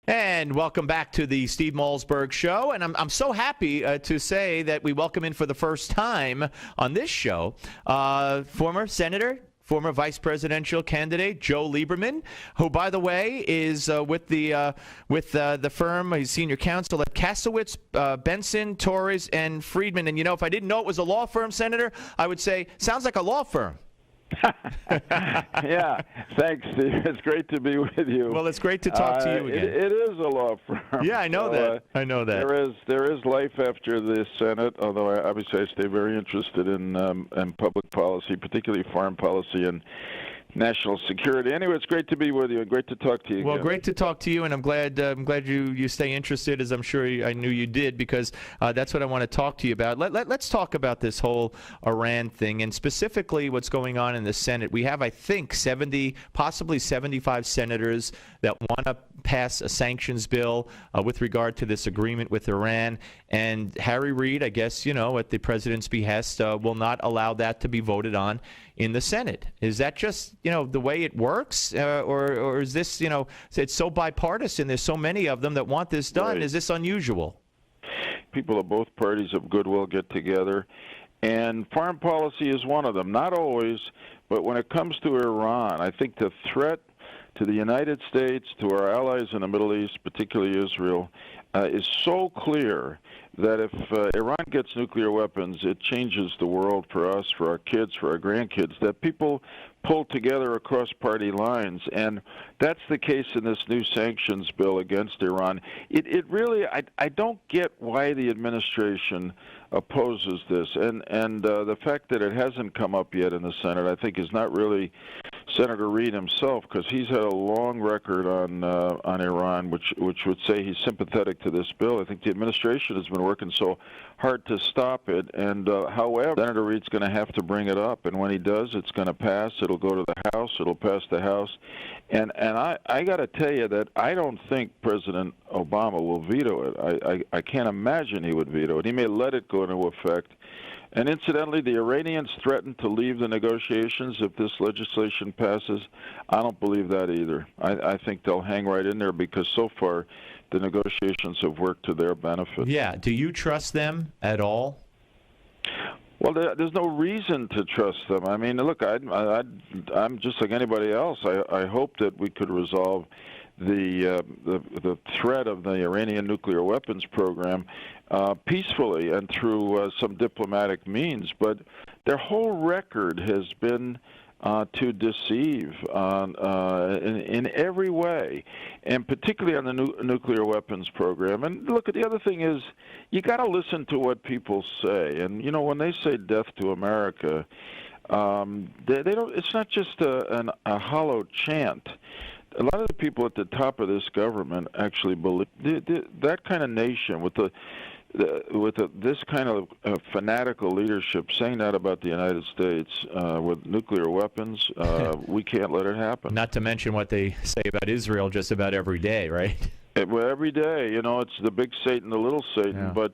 And welcome back to the Steve Malzberg Show. And I'm so happy to say that we welcome in for the first time on this show former Senator, former vice presidential candidate Joe Lieberman, who, by the way, is with the firm, he's senior counsel at Kasowitz, Benson, Torres, and Friedman. And, you know, if I didn't know it was a law firm, Senator, I would say, sounds like a law firm. Yeah, thanks, Steve. It's great to be with you. Well, it's great to talk to you again. It is a law firm. Yeah, I know that. I know that. There is life after the Senate, although obviously I stay very interested in public policy, particularly foreign policy and national security. Anyway, it's great to be with you and great to talk to you again. Well, great to talk to you, and I'm glad you stay interested, as I'm sure I knew you did, because that's what I want to talk to you about. Let's talk about this whole Iran thing, and specifically what's going on in the Senate. We have, I think, 70, possibly 75 senators that want to pass a sanctions bill with regard to this agreement with Iran, and Harry Reid, I guess, at the president's behest, will not allow that to be voted on in the Senate. Is that just, the way it works? Or is this, it's so bipartisan, there's so many of them that want this done. Right. Is this unusual? People of both parties of goodwill get together, and foreign policy is one of them. Not always, but when it comes to Iran, I think the threat to the United States, to our allies in the Middle East, particularly Israel, is so clear that if Iran gets nuclear weapons, it changes the world for us, for our kids, for our grandkids, that people pull together across party lines. And that's the case in this new sanctions bill against Iran. It really, I don't get why the administration opposes this. And the fact that it hasn't come up yet in the Senate, I think, is not really Senator Reid himself, because he's had a long record on Iran, which would say he's sympathetic to this bill. I think the administration has been working so hard to stop it, and however, Senator Reid's going to have to bring it up, and when he does, it's going to pass. It'll go to the House. It'll pass the House, and I got to tell you that I don't think President Obama will veto it. I can't imagine he would veto it. He may let it go into effect. And incidentally, the Iranians threatened to leave the negotiations if this legislation passes. I don't believe that either. I think they'll hang right in there, because so far the negotiations have worked to their benefit. Yeah. Do you trust them at all? Well, there's no reason to trust them. I mean, look, I'm just like anybody else. I hope that we could resolve the threat of the Iranian nuclear weapons program peacefully and through some diplomatic means. But their whole record has been to deceive in every way, and particularly on the nuclear weapons program. And look, the other thing is, you got to listen to what people say. And when they say "death to America," they don't. It's not just a hollow chant. A lot of the people at the top of this government actually believe that kind of nation with this kind of fanatical leadership saying that about the United States with nuclear weapons, we can't let it happen. Not to mention what they say about Israel just about every day, right? Well, every day, it's the big Satan, the little Satan, yeah. But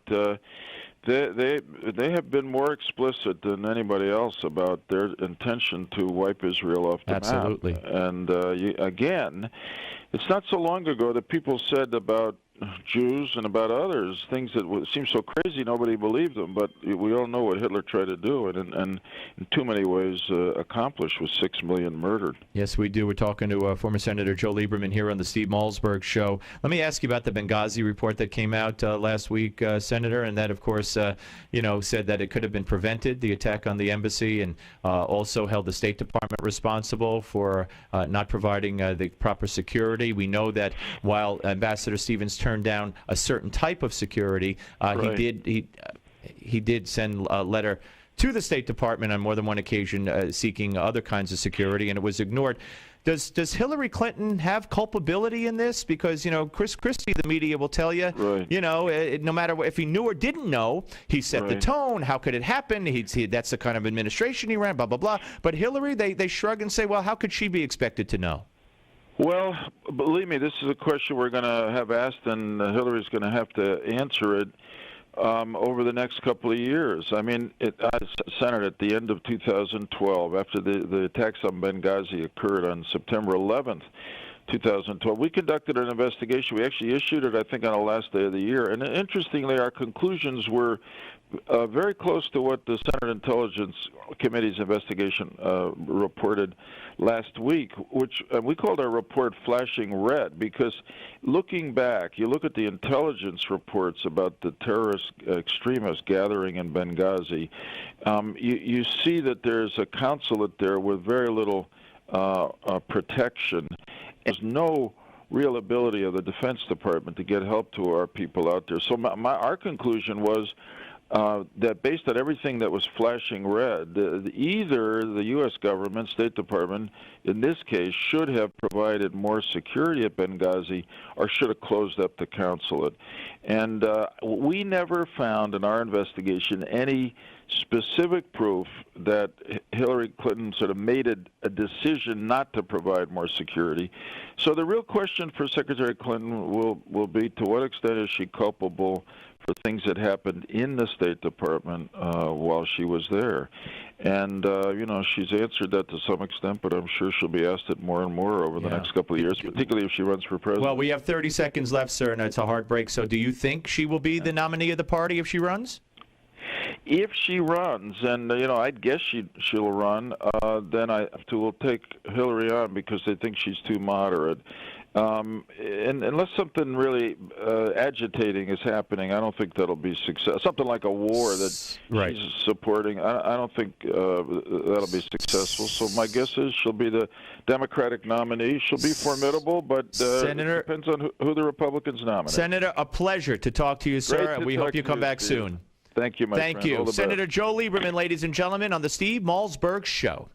they have been more explicit than anybody else about their intention to wipe Israel off the Absolutely. map. And again, it's not so long ago that people said about Jews and about others things that seem so crazy nobody believed them, but we all know what Hitler tried to do, and in too many ways accomplished with 6 million murdered. Yes, we do. We're talking to former Senator Joe Lieberman here on the Steve Malzberg Show. Let me ask you about the Benghazi report that came out last week, Senator, and that, of course, said that it could have been prevented, the attack on the embassy, and also held the State Department responsible for not providing the proper security. We know that while Ambassador Stevens turned down a certain type of security, right. he did send a letter to the State Department on more than one occasion seeking other kinds of security, and it was ignored. Does Hillary Clinton have culpability in this? Because, Chris Christie, the media will tell you, right. No matter if he knew or didn't know, he set right. the tone. How could it happen? That's the kind of administration he ran, blah, blah, blah. But Hillary, they shrug and say, well, how could she be expected to know? Well, believe me, this is a question we're going to have asked, and Hillary's going to have to answer it over the next couple of years. I mean, Senate, at the end of 2012, after the attacks on Benghazi occurred on September 11th, 2012. We conducted an investigation. We actually issued it, I think, on the last day of the year. And interestingly, our conclusions were very close to what the Senate Intelligence Committee's investigation reported last week, which we called our report flashing red, because looking back, you look at the intelligence reports about the terrorist extremist gathering in Benghazi, you see that there's a consulate there with very little protection. There's no real ability of the Defense Department to get help to our people out there. So our conclusion was that based on everything that was flashing red, either the U.S. government, State Department, in this case, should have provided more security at Benghazi or should have closed up the consulate. And we never found in our investigation any specific proof that Hillary Clinton sort of made a decision not to provide more security. So the real question for Secretary Clinton will be, to what extent is she culpable for things that happened in the State Department while she was there? And, she's answered that to some extent, but I'm sure she'll be asked it more and more over the next couple of years, particularly if she runs for president. Well, we have 30 seconds left, sir, and it's a hard break. So do you think she will be the nominee of the party if she runs? If she runs, and I'd guess she'll run, then we'll take Hillary on because they think she's too moderate. And unless something really agitating is happening, I don't think that'll be success. Something like a war that she's supporting, I don't think that'll be successful. So my guess is she'll be the Democratic nominee. She'll be formidable, but it depends on who the Republicans nominate. Senator, a pleasure to talk to you, sir, and we hope you come back soon. Thank you, my friend. Thank you. Senator Joe Lieberman, ladies and gentlemen, on the Steve Malzberg Show.